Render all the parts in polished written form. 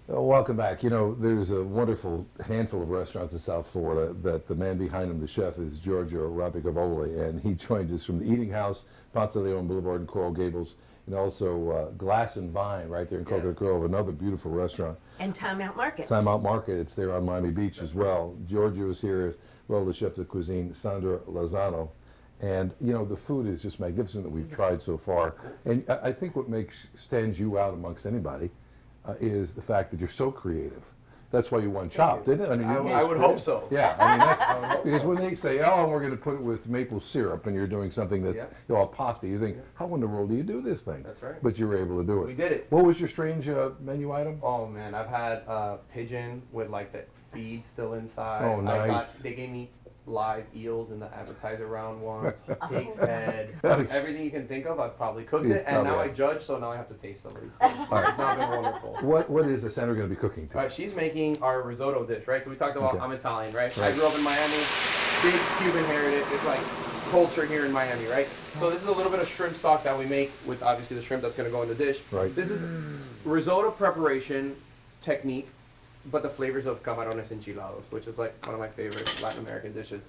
Welcome back. You know, there's a wonderful handful of restaurants in South Florida that the man behind them, the chef, is Giorgio Rapicavoli, and he joins us from the Eating House, Ponce de Leon Boulevard in Coral Gables, and also Glass and Vine right there in Coconut Grove, another beautiful restaurant. And Time Out Market. Time Out Market, it's there on Miami Beach as well. Giorgio is here as well, the chef de cuisine, Sandra Lozano. And, you know, the food is just magnificent that we've tried so far. And I think what stands you out amongst anybody is the fact that you're so creative. That's why you won Chopped, didn't it? I mean, I would hope so. Yeah, I mean, that's because when they say, "Oh, we're going to put it with maple syrup," and you're doing something that's a pasta, you think, "How in the world do you do this thing?" That's right. But you were able to do it. We did it. What was your strange menu item? Oh man, I've had pigeon with like the feed still inside. Oh, nice. They gave me live eels in the appetizer round once, pig's head, everything you can think of. I've probably cooked it, and now I judge, so now I have to taste some of these things. It's not been wonderful. What is the Sandra going to be cooking today? She's making our risotto dish, right? So we talked about I'm Italian, right? I grew up in Miami, big Cuban heritage. It's like culture here in Miami, right? So this is a little bit of shrimp stock that we make with obviously the shrimp that's going to go in the dish. Right. This is risotto preparation technique, but the flavors of camarones enchilados, which is like one of my favorite Latin American dishes.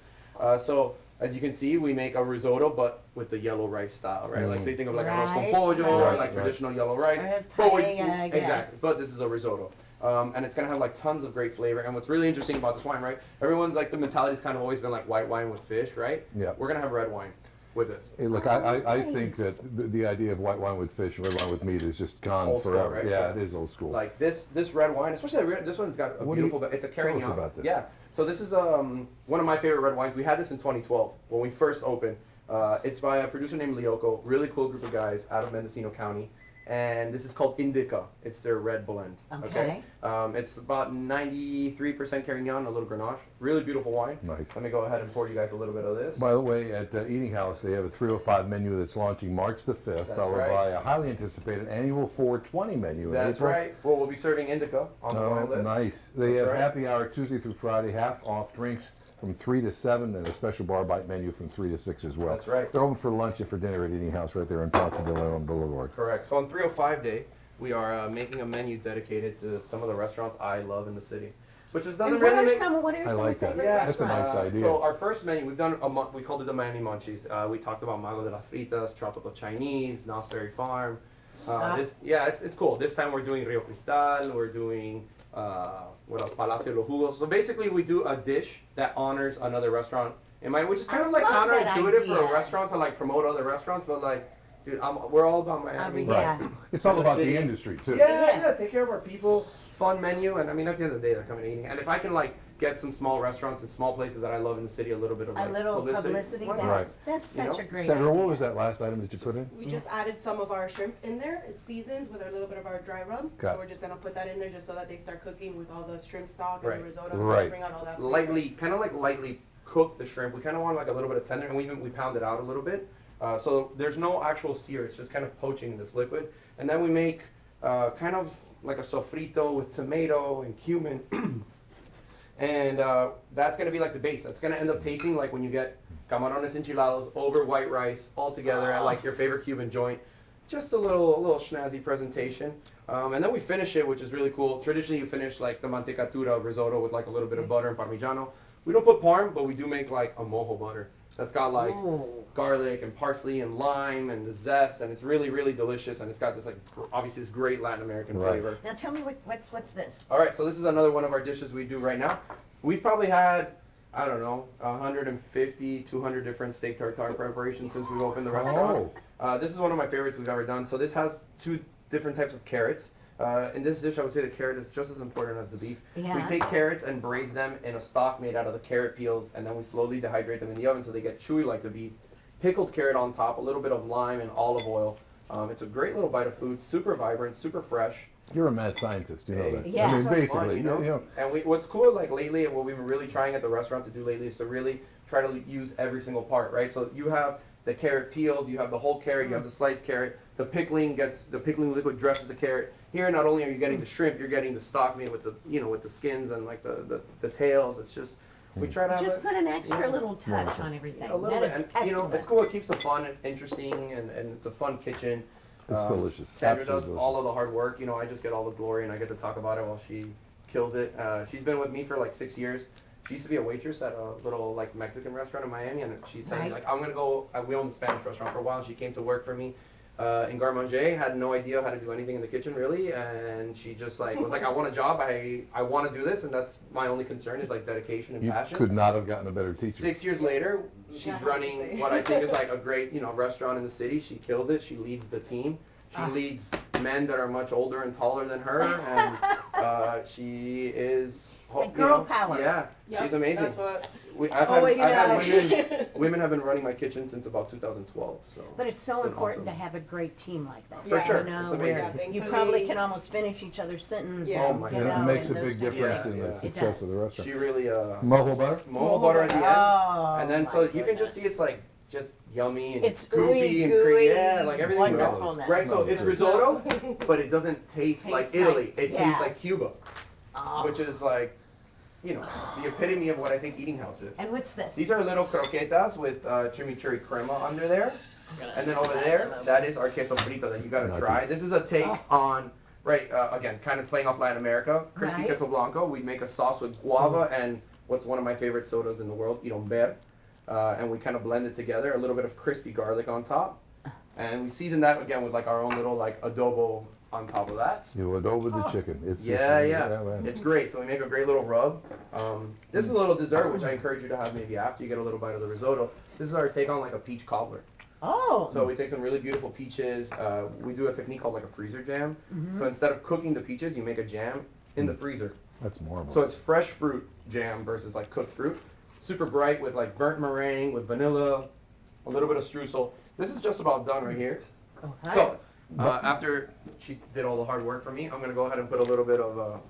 So as you can see, we make a risotto, but with the yellow rice style, right? Like so you think of like arroz con pollo, or like traditional yellow rice. Exactly. But this is a risotto. And it's gonna have like tons of great flavor. And what's really interesting about this wine, right? Everyone's like the mentality's kind of always been like white wine with fish, right? Yeah. We're gonna have red wine with this. Hey, look, I think that the idea of white wine with fish and red wine with meat is just gone Old school, forever. right? Yeah, it is old school. Like this red wine, especially this one's got a beautiful. It's a Carignan. Tell us about this. Yeah. So this is one of my favorite red wines. We had this in 2012 when we first opened. It's by a producer named Lioco. Really cool group of guys out of Mendocino County. And this is called Indica. It's their red blend. Okay. It's about 93% Carignan, a little Grenache. Really beautiful wine. Nice. Let me go ahead and pour you guys a little bit of this. By the way, at Eating House, they have a 305 menu that's launching March the 5th, followed by a highly anticipated annual 420 menu in That's April. right. Well, we'll be serving Indica on the wine list. Nice. They have happy hour Tuesday through Friday, half off drinks from 3 to 7, and a special bar bite menu from 3 to 6 as well. That's right. They're open for lunch and for dinner at Eating House right there in Ponce de Leon Boulevard. Correct. So on 305 Day, we are making a menu dedicated to some of the restaurants I love in the city. Which is doesn't really make... What are some like that. favorite That's a restaurants? nice idea. So our first menu, we've done we called it the Miami Munchies. We talked about Mango de las Fritas, Tropical Chinese, Nosberry Farm. It's cool. This time we're doing Rio Cristal, we're doing what else? Palacio de los Jugos. So basically we do a dish that honors another restaurant in Miami, which is kind of like counterintuitive for a restaurant to like promote other restaurants, but like, dude, we're all about Miami. Right. It's all about the industry too. Yeah, take care of our people, fun menu, and I mean at the end of the day they're coming eating. And if I can like get some small restaurants and small places that I love in the city a little bit of like, publicity. That's such a great Sandra, idea. what was that last item that you put in? We just added some of our shrimp in there. It's seasoned with a little bit of our dry rub. So we're just gonna put that in there just so that they start cooking with all the shrimp stock and the risotto. Bring out all that flavor. Lightly cook the shrimp. We kind of want like a little bit of tender, and we pound it out a little bit. So there's no actual sear. It's just kind of poaching this liquid. And then we make kind of like a sofrito with tomato and cumin. And that's going to be like the base. That's going to end up tasting like when you get camarones enchilados over white rice all together at like your favorite Cuban joint. Just a little snazzy presentation. And then we finish it, which is really cool. Traditionally, you finish like the mantecatura risotto with like a little bit of butter and parmigiano. We don't put parm, but we do make like a mojo butter. That's got like garlic and parsley and lime and the zest, and it's really, really delicious. And it's got this like obviously this great Latin American flavor. Now tell me what's this? All right, so this is another one of our dishes we do right now. We've probably had, I don't know, 150, 200 different steak tartare preparations since we've opened the restaurant. This is one of my favorites we've ever done. So this has 2 different types of carrots. In this dish, I would say the carrot is just as important as the beef. Yeah. We take carrots and braise them in a stock made out of the carrot peels, and then we slowly dehydrate them in the oven so they get chewy like the beef. Pickled carrot on top, a little bit of lime and olive oil. It's a great little bite of food, super vibrant, super fresh. You're a mad scientist, you know that. Yeah. I mean, basically, fun, you know? And what's cool, like lately, what we've been really trying at the restaurant to do lately is to really try to use every single part, right? So you have the carrot peels, you have the whole carrot, you have the sliced carrot. The pickling liquid dresses the carrot. Here, not only are you getting the shrimp, you're getting the stock made with the skins and like the tails. It's just we try to just put an extra little touch on everything. A little That bit, is and excellent. it's cool. It keeps it fun and interesting, and it's a fun kitchen. It's delicious. Sandra Absolutely does all delicious. of the hard work. You know, I just get all the glory and I get to talk about it while she kills it. She's been with me for like 6 years. She used to be a waitress at a little like Mexican restaurant in Miami, and she said Right. like I'm gonna go. We owned a Spanish restaurant for a while, and she came to work for me in Garde Manger. Had no idea how to do anything in the kitchen really, and she just like was like, I want a job. I want to do this, and that's my only concern is like dedication and You passion. could not have gotten a better teacher. 6 years later, she's Yeah, running obviously. what I think is like a great, restaurant in the city. She kills it. She leads the team. She leads men that are much older and taller than her, and she is. It's like girl power. Yeah, Yep, she's amazing. That's what. I've Always had have. women. Women have been running my kitchen since about 2012. So. But it's so been important awesome. to have a great team like that. For Yeah. sure, You know, it's where amazing. you Yeah, probably thankfully- can almost finish each other's sentence. Yeah. Oh my you And God. it know, makes a and those big kind of difference things. in Yeah. the It success does. of the restaurant. She really Mojo butter? mojo butter at the end, Oh, and then so my you can just goodness. see it's like just yummy and It's goopy ooey and gooey, creamy. Yeah, like everything. wonderfulness. Right, so it's risotto, but it doesn't taste like Tastes Italy. like- It yeah. tastes like Cuba, Oh. which is like, the epitome of what I think eating house is. And what's this? These are little croquetas with chimichurri crema under there. And then over there, that is our queso frito that you gotta Nice. try. This is a take Oh. on, again, kind of playing off Latin America. Crispy Right. queso blanco. We make a sauce with guava and what's one of my favorite sodas in the world, Iromber. And we kind of blend it together, a little bit of crispy garlic on top. And we season that again with like our own little like adobo on top of that. You would over the chicken. It's just- Yeah. man. It's great. So we make a great little rub. This is a little dessert, which I encourage you to have maybe after you get a little bite of the risotto. This is our take on like a peach cobbler. Oh. So we take some really beautiful peaches. We do a technique called like a freezer jam. So instead of cooking the peaches, you make a jam in the freezer. That's marvelous. So it's fresh fruit jam versus like cooked fruit. Super bright with like burnt meringue, with vanilla, a little bit of streusel. This is just about done right here. Okay. So after she did all the hard work for me, I'm gonna go ahead and put a little bit of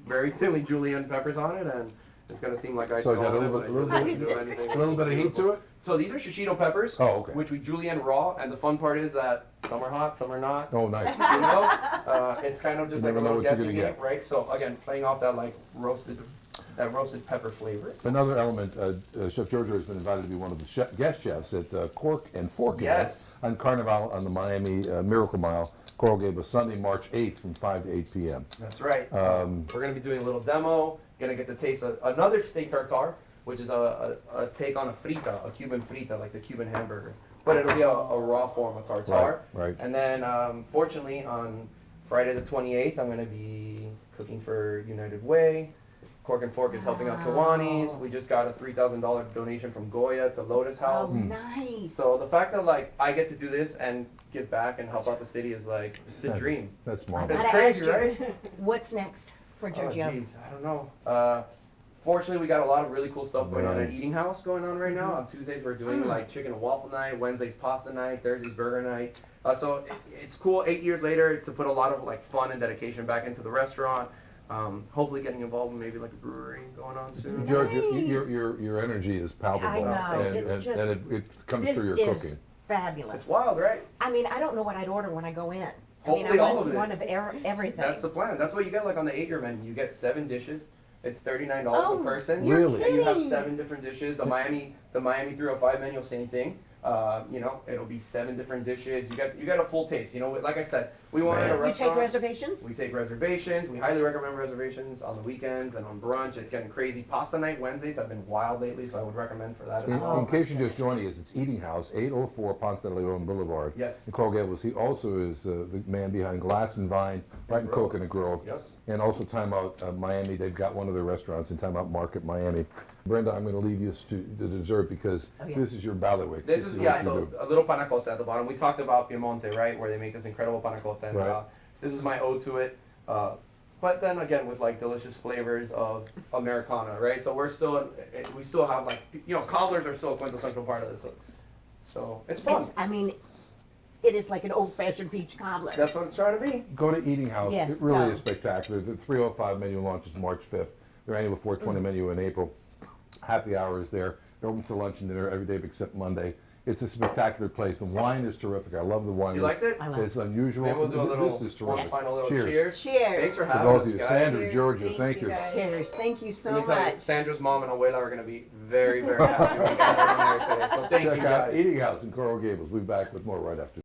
very thinly julienne peppers on it, and it's gonna seem like I So did got a all of it, little but bit- little I bit- didn't do anything. a little bit of heat to it? So these are shishito peppers, Oh, okay. which we julienne raw, and the fun part is that some are hot, some are not. Oh, nice. You know, it's kind of just You like a never know little what you're guessing gonna game, get. right? So again, playing off that like roasted pepper flavor. Another element, Chef Giorgio has been invited to be one of the guest chefs at Cork and Fork Yes. event on Carnival on the Miami Miracle Mile, Coral Gables, Sunday, March 8th from 5 to 8 p.m. That's right. We're going to be doing a little demo. Going to get to taste another steak tartare, which is a take on a frita, a Cuban frita, like the Cuban hamburger. But it'll be a raw form of tartare. Right. And then, fortunately, on Friday the 28th, I'm going to be cooking for United Way. Cork and Fork is helping out Kiwanis. We just got a $3,000 donation from Goya to Lotus House. Oh, nice. So the fact that like I get to do this and give back and help out the city is like it's the dream. That's I marvelous. gotta crazy, ask you, right? what's next for Oh, Giorgio? geez, I don't know. Fortunately, we got a lot of really cool stuff going on Right. at Eating House going on right now. On Tuesdays, we're doing like chicken and waffle night. Wednesdays, pasta night. Thursdays, burger night. So it's cool. 8 years later, to put a lot of like fun and dedication back into the restaurant. Hopefully, getting involved in maybe like a brewery going on soon. Giorgio, Nice. your energy is palpable. I know, And, it's and, just- and it comes This through your is cooking. fabulous. It's wild, right? I mean, I don't know what I'd order when I go in. Hopefully I all want of it. one of everything. That's the plan. That's what you get like on the 8-year menu. You get 7 dishes. It's $39 Oh, a person. Really? And you have kidding. 7 different dishes. The Miami 305 menu, same thing. It'll be 7 different dishes. You got a full taste. Like I said, we wanted a You restaurant. take reservations? We take reservations. We highly recommend reservations on the weekends and on brunch. It's getting crazy. Pasta night Wednesdays have been wild lately, so I would recommend for that as In well. case you're just joining us, it's Eating House, 804 Ponce de Leon Boulevard. Yes. In Coral Gables. He also is the man behind Glass and Vine, right in Grove. Coconut Grove. Yep. And also Time Out Miami. They've got one of their restaurants in Time Out Market, Miami. Brenda, I'm going to leave you to the dessert because Oh, yeah. this is your bailiwick. This is, what yeah, you so do. a little panna cotta at the bottom. We talked about Piemonte, right, where they make this incredible panna cotta. And, Right. this is my ode to it. But then again, with like delicious flavors of Americana, right? So we still have like, cobblers are still a quintessential part of this. So it's fun. It is like an old-fashioned peach cobbler. That's what it's trying to be. Go to Eating House. Yes, It really go. is spectacular. The 305 menu launches March 5th. Their annual 420 menu in April. Happy hour is there. They're open for lunch and dinner every day except Monday. It's a spectacular place. The wine is terrific. I love the wine. You liked it? I love It's unusual. Maybe we'll do a little, This is one terrific. final little Cheers. cheers. Cheers. Thanks for To having both us, of you. guys. Sandra, Cheers. Giorgio, Thank thank you, you. guys. Cheers. Thank you Let so me tell you, much. Sandra's mom and Abuela are going to be very, very happy we got her on here today. So thank Check you out guys. Eating House in Coral Gables. We'll be back with more right after.